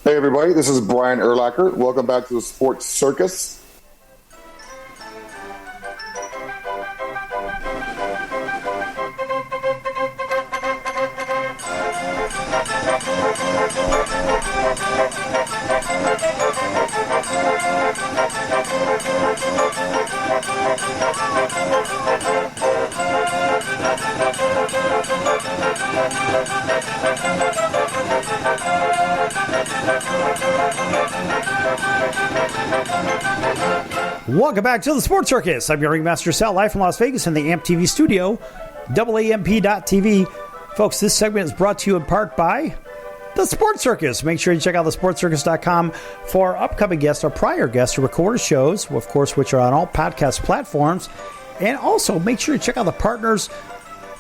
Hey everybody, this is Brian Urlacher. Welcome back to the Sports Circus. Welcome back to the Sports Circus. I'm your Ringmaster Sal, live from Las Vegas in the AMP TV studio, AAMP.TV. Folks, this segment is brought to you in part by The Sports Circus. Make sure you check out thesportscircus.com for our upcoming guests, our prior guests, recorded shows, of course, which are on all podcast platforms. And also, make sure you check out the partners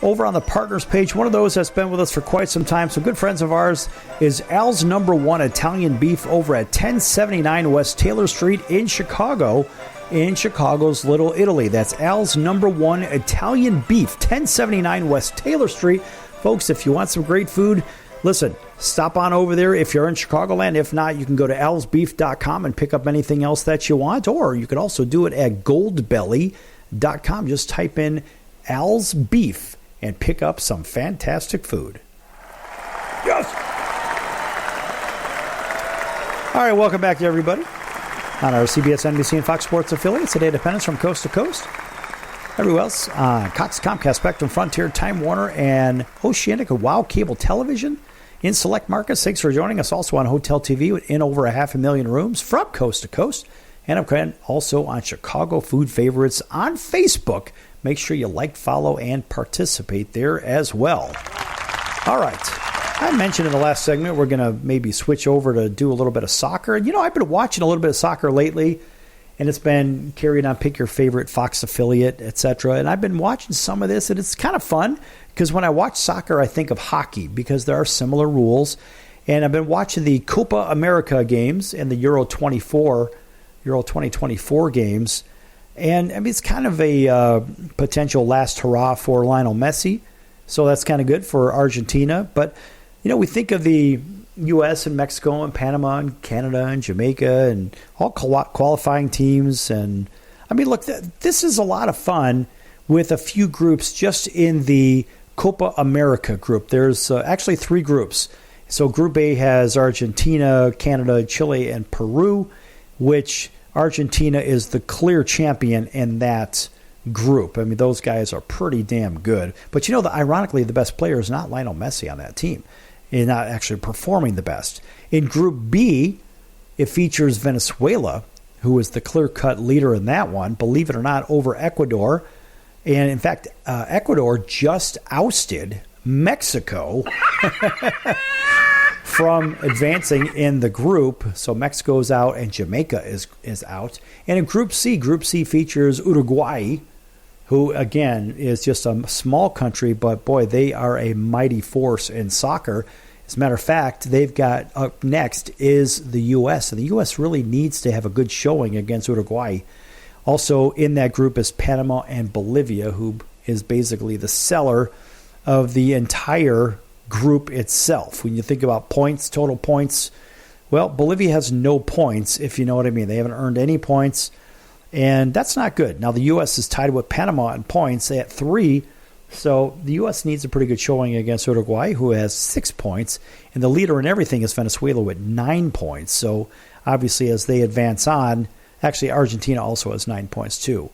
over on the partners page. One of those that's been with us for quite some time, some good friends of ours, is Al's Number One Italian Beef over at 1079 West Taylor Street in Chicago, in Chicago's Little Italy. That's Al's Number One Italian Beef, 1079 West Taylor Street. Folks, if you want some great food, listen, stop on over there if you're in Chicagoland. If not, you can go to alsbeef.com and pick up anything else that you want, or you can also do it at goldbelly.com. Just type in Al's Beef and pick up some fantastic food. Yes! All right, welcome back to everybody on our CBS, NBC, and Fox Sports affiliates today, Independence from coast to coast. Everywhere else, Cox, Comcast, Spectrum, Frontier, Time Warner, and Oceanic Wow Cable Television in select markets. Thanks for joining us. Also on Hotel TV in over 500,000 rooms from coast to coast. And I'm also on Chicago Food Favorites on Facebook. Make sure you like, follow, and participate there as well. All right. I mentioned in the last segment we're going to maybe switch over to do a little bit of soccer. You know, I've been watching a little bit of soccer lately, and it's been carried on Pick Your Favorite Fox affiliate, etc. And I've been watching some of this, and it's kind of fun because when I watch soccer, I think of hockey because there are similar rules. And I've been watching the Copa America games and the Euro 2024 games. And I mean, it's kind of a potential last hurrah for Lionel Messi. So that's kind of good for Argentina. But, you know, we think of the U.S. and Mexico and Panama and Canada and Jamaica and all qualifying teams. And, I mean, look, this is a lot of fun with a few groups just in the Copa America group. There's actually 3 groups. So Group A has Argentina, Canada, Chile, and Peru, which Argentina is the clear champion in that group. I mean, those guys are pretty damn good. But, you know, ironically, the best player is not Lionel Messi on that team. He's not actually performing the best. In Group B, it features Venezuela, who is the clear-cut leader in that one, believe it or not, over Ecuador. And, in fact, Ecuador just ousted Mexico from advancing in the group. So Mexico's out and Jamaica is out. And in Group C features Uruguay, who, again, is just a small country, but, boy, they are a mighty force in soccer. As a matter of fact, they've got up next is the U.S., and the U.S. really needs to have a good showing against Uruguay. Also in that group is Panama and Bolivia, who is basically the seller of the entire group itself. When you think about points, total points, well, Bolivia has no points, if you know what I mean. They haven't earned any points, and that's not good. Now, the U.S. is tied with Panama in points at 3, so the U.S. needs a pretty good showing against Uruguay, who has 6 points, and the leader in everything is Venezuela with 9 points. So, obviously, as they advance on, actually, Argentina also has 9 points, too.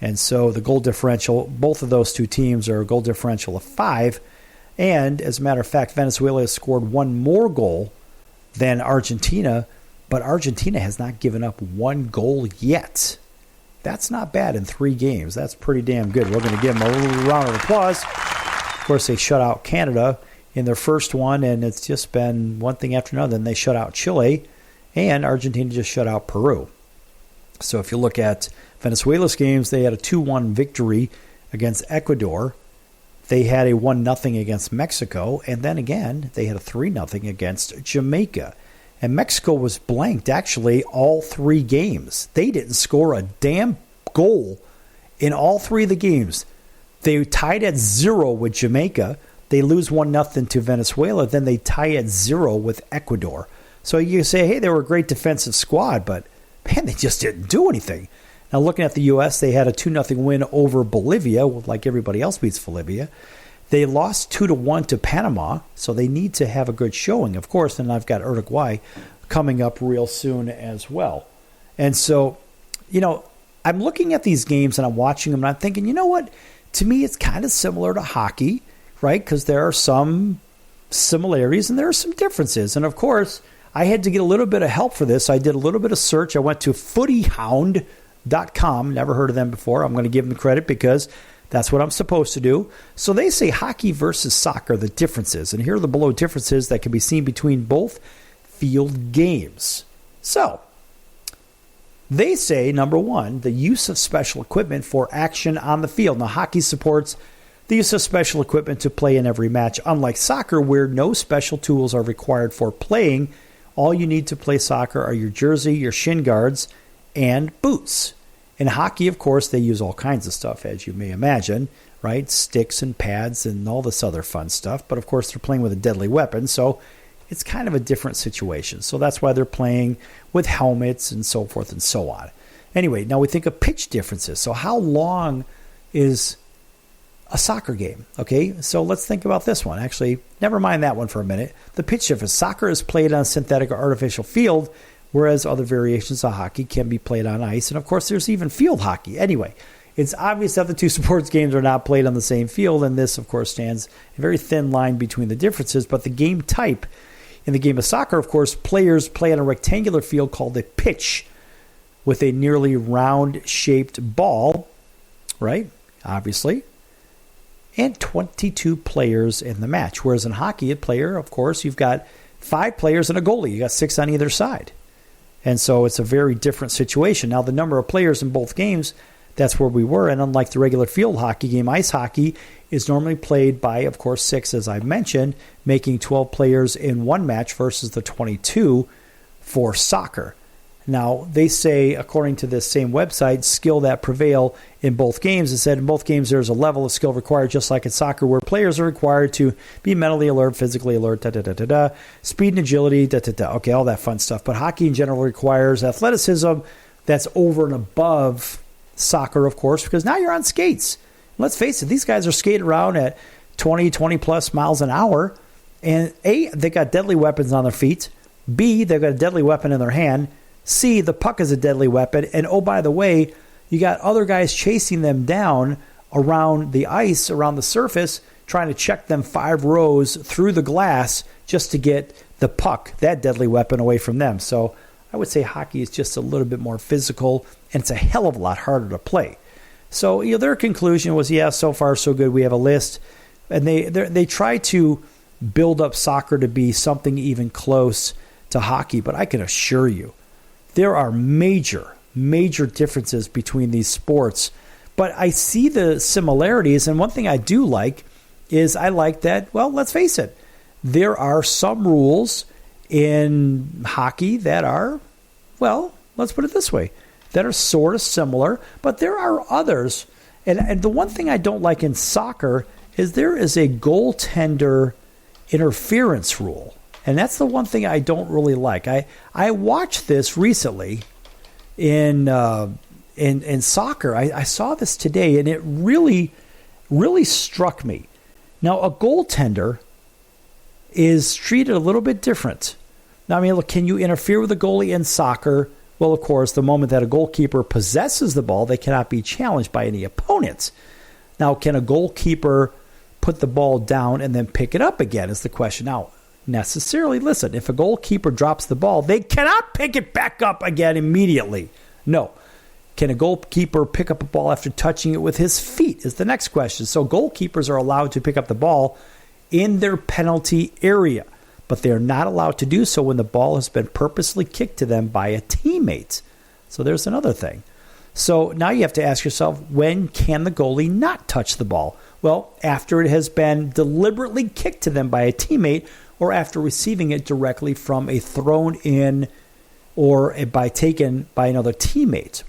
And so the goal differential, both of those two teams are a goal differential of 5. And as a matter of fact, Venezuela has scored 1 more goal than Argentina, but Argentina has not given up 1 goal yet. That's not bad in 3 games. That's pretty damn good. We're going to give them a little round of applause. Of course, they shut out Canada in their first one, and it's just been one thing after another. Then they shut out Chile, and Argentina just shut out Peru. So if you look at Venezuela's games, they had a 2-1 victory against Ecuador. They had a 1-0 against Mexico, and then again, they had a 3-0 against Jamaica. And Mexico was blanked, actually, all 3 games. They didn't score a damn goal in all 3 of the games. They tied at 0 with Jamaica. They lose 1-0 to Venezuela. Then they tie at 0 with Ecuador. So you say, hey, they were a great defensive squad, but, man, they just didn't do anything. Now, looking at the U.S., they had a 2-0 win over Bolivia, like everybody else beats Bolivia. They lost 2-1 to Panama, so they need to have a good showing, of course. And I've got Uruguay coming up real soon as well. And so, you know, I'm looking at these games and I'm watching them and I'm thinking, you know what? To me, it's kind of similar to hockey, right? Because there are some similarities and there are some differences. And, of course, I had to get a little bit of help for this. I did a little bit of search. I went to footyhound.com. Never heard of them before. I'm going to give them credit because That's what I'm supposed to do. So they say hockey versus soccer, the differences. And here are the below differences that can be seen between both field games. So they say, number one, the use of special equipment for action on the field. Now, hockey supports the use of special equipment to play in every match, unlike soccer, where no special tools are required for playing. All you need to play soccer are your jersey, your shin guards, and boots. In hockey, of course, they use all kinds of stuff, as you may imagine, right? Sticks and pads and all this other fun stuff. But, of course, they're playing with a deadly weapon, so it's kind of a different situation. So that's why they're playing with helmets and so forth and so on. Anyway, now we think of pitch differences. So how long is a soccer game? Okay, so let's think about this one. Actually, never mind that one for a minute. The pitch difference. Soccer is played on a synthetic or artificial field, whereas other variations of hockey can be played on ice. And, of course, there's even field hockey. Anyway, it's obvious that the two sports games are not played on the same field, and this, of course, stands a very thin line between the differences. But the game type, in the game of soccer, of course, players play on a rectangular field called a pitch with a nearly round-shaped ball, right, obviously, and 22 players in the match. Whereas in hockey, a player, of course, you've got 5 players and a goalie. You got 6 on either side. And so it's a very different situation. Now, the number of players in both games, that's where we were. And unlike the regular field hockey game, ice hockey is normally played by, of course, 6, as I mentioned, making 12 players in one match versus the 22 for soccer. Now, they say, according to this same website, skill that prevail in both games. It said in both games there's a level of skill required, just like in soccer, where players are required to be mentally alert, physically alert, speed and agility, Okay, all that fun stuff. But hockey in general requires athleticism that's over and above soccer, of course, because now you're on skates. Let's face it, these guys are skating around at 20-plus miles an hour, and A, they got deadly weapons on their feet. B, they've got a deadly weapon in their hand. C, the puck is a deadly weapon. And oh, by the way, you got other guys chasing them down around the ice, around the surface, trying to check them 5 rows through the glass just to get the puck, that deadly weapon, away from them. So I would say hockey is just a little bit more physical, and it's a hell of a lot harder to play. So their conclusion was, yeah, so far so good. We have a list. And they try to build up soccer to be something even close to hockey. But I can assure you, there are major differences between these sports. But I see the similarities, and one thing I do like is I like that, well, let's face it, there are some rules in hockey that are, well, let's put it this way, that are sort of similar, but there are others. And the one thing I don't like in soccer is there is a goaltender interference rule. And that's the one thing I don't really like. I watched this recently in soccer. I saw this today, and it really, really struck me. Now, a goaltender is treated a little bit different. Now, I mean, look, can you interfere with a goalie in soccer? Well, of course, the moment that a goalkeeper possesses the ball, they cannot be challenged by any opponents. Now, can a goalkeeper put the ball down and then pick it up again is the question. Now, necessarily, listen, if a goalkeeper drops the ball, they cannot pick it back up again immediately. No. Can a goalkeeper pick up a ball after touching it with his feet is the next question. So goalkeepers are allowed to pick up the ball in their penalty area, but they are not allowed to do so when the ball has been purposely kicked to them by a teammate. So there's another thing. So now you have to ask yourself, when can the goalie not touch the ball? Well, after it has been deliberately kicked to them by a teammate, or after receiving it directly from a thrown in or taken by another teammate.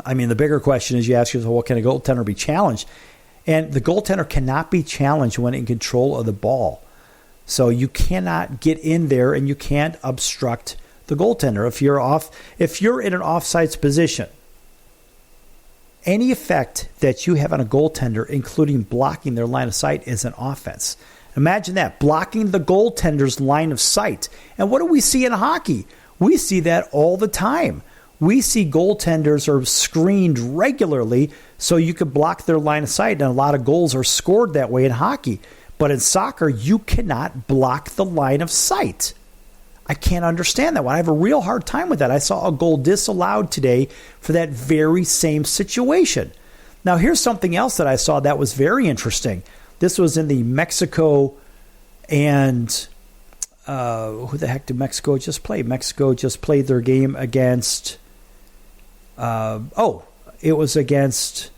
I mean, the bigger question is you ask yourself, well, can a goaltender be challenged? And the goaltender cannot be challenged when in control of the ball. So you cannot get in there and you can't obstruct the goaltender. If you're in an offsides position, any effect that you have on a goaltender, including blocking their line of sight, is an offense. Imagine that, blocking the goaltender's line of sight. And what do we see in hockey? We see that all the time. We see goaltenders are screened regularly so you could block their line of sight, and a lot of goals are scored that way in hockey. But in soccer, you cannot block the line of sight. I can't understand that one. I have a real hard time with that. I saw a goal disallowed today for that very same situation. Now, here's something else that I saw that was very interesting. This was in the Mexico and who the heck did Mexico just play? Mexico just played their game against it was against,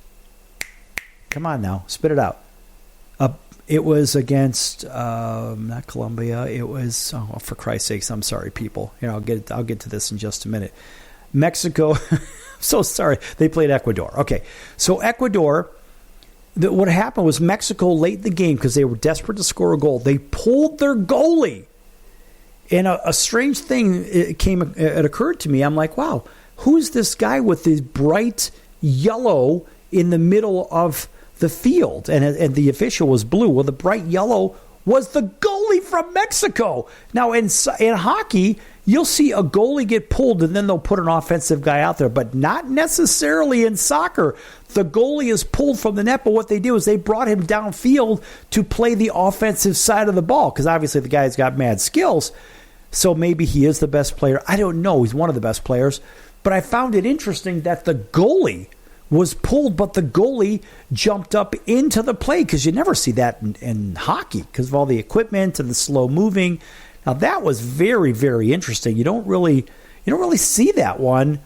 come on now, spit it out. It was against not Colombia. It was, oh, for Christ's sakes, I'm sorry, people. I'll get to this in just a minute. Mexico, so sorry, they played Ecuador. Okay, so Ecuador, what happened was Mexico late in the game, because they were desperate to score a goal, they pulled their goalie. And a strange thing it occurred to me. I'm like, wow, who's this guy with the bright yellow in the middle of the field? And the official was blue. Well, the bright yellow was the goalie from Mexico. Now, in hockey, you'll see a goalie get pulled and then they'll put an offensive guy out there, but not necessarily in soccer. The goalie is pulled from the net, but what they do is they brought him downfield to play the offensive side of the ball, because obviously the guy's got mad skills, so maybe he is the best player. I don't know. He's one of the best players, but I found it interesting that the goalie was pulled, but the goalie jumped up into the play, because you never see that in hockey because of all the equipment and the slow moving. Now that was very, very interesting. You don't really see that one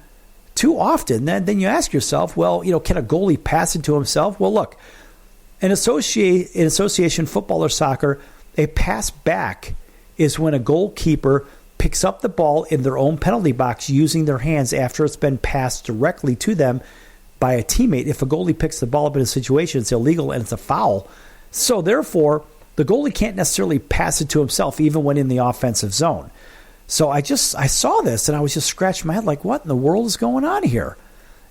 too often. Then you ask yourself, well, can a goalie pass it to himself? Well, look, in association football or soccer, a pass back is when a goalkeeper picks up the ball in their own penalty box using their hands after it's been passed directly to them by a teammate. If a goalie picks the ball up in a situation, it's illegal and it's a foul. So therefore, the goalie can't necessarily pass it to himself even when in the offensive zone. So I saw this and I was just scratching my head like, what in the world is going on here?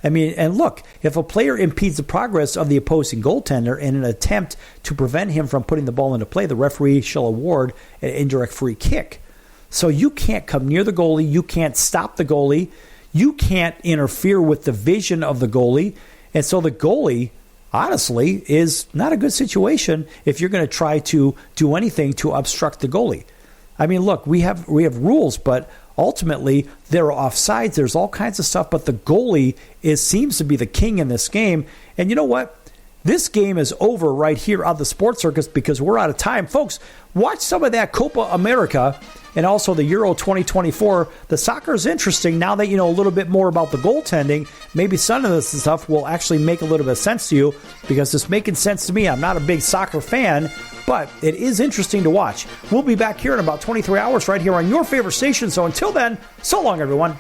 I mean, and look, if a player impedes the progress of the opposing goaltender in an attempt to prevent him from putting the ball into play, the referee shall award an indirect free kick. So you can't come near the goalie, you can't stop the goalie, you can't interfere with the vision of the goalie. And so the goalie, honestly, is not a good situation if you're going to try to do anything to obstruct the goalie. I mean, look, we have rules, but ultimately there are offsides. There's all kinds of stuff, but the goalie seems to be the king in this game. And you know what? This game is over right here on the Sports Circus because we're out of time. Folks, watch some of that Copa America and also the Euro 2024. The soccer is interesting now that you know a little bit more about the goaltending. Maybe some of this stuff will actually make a little bit of sense to you because it's making sense to me. I'm not a big soccer fan, but it is interesting to watch. We'll be back here in about 23 hours right here on your favorite station. So until then, so long, everyone.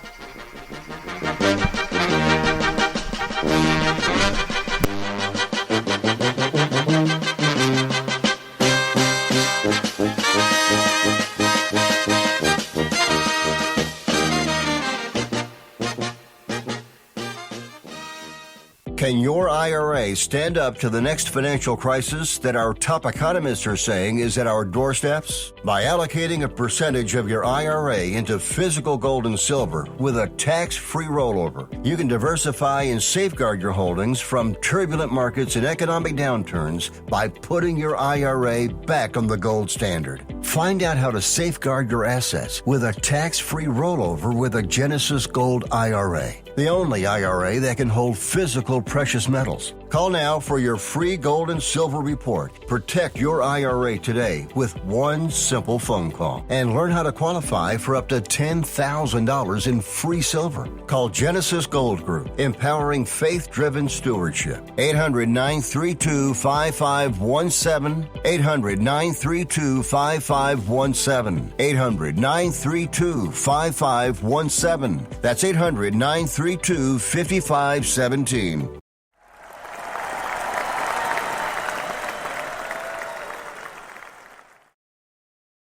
Can your IRA stand up to the next financial crisis that our top economists are saying is at our doorsteps? By allocating a percentage of your IRA into physical gold and silver with a tax-free rollover, you can diversify and safeguard your holdings from turbulent markets and economic downturns by putting your IRA back on the gold standard. Find out how to safeguard your assets with a tax-free rollover with a Genesis Gold IRA, the only IRA that can hold physical precious metals. Call now for your free gold and silver report. Protect your IRA today with one simple phone call and learn how to qualify for up to $10,000 in free silver. Call Genesis Gold Group, empowering faith-driven stewardship. 800-932-5517. 800-932-5517. 800-932-5517. That's 800-932-5517.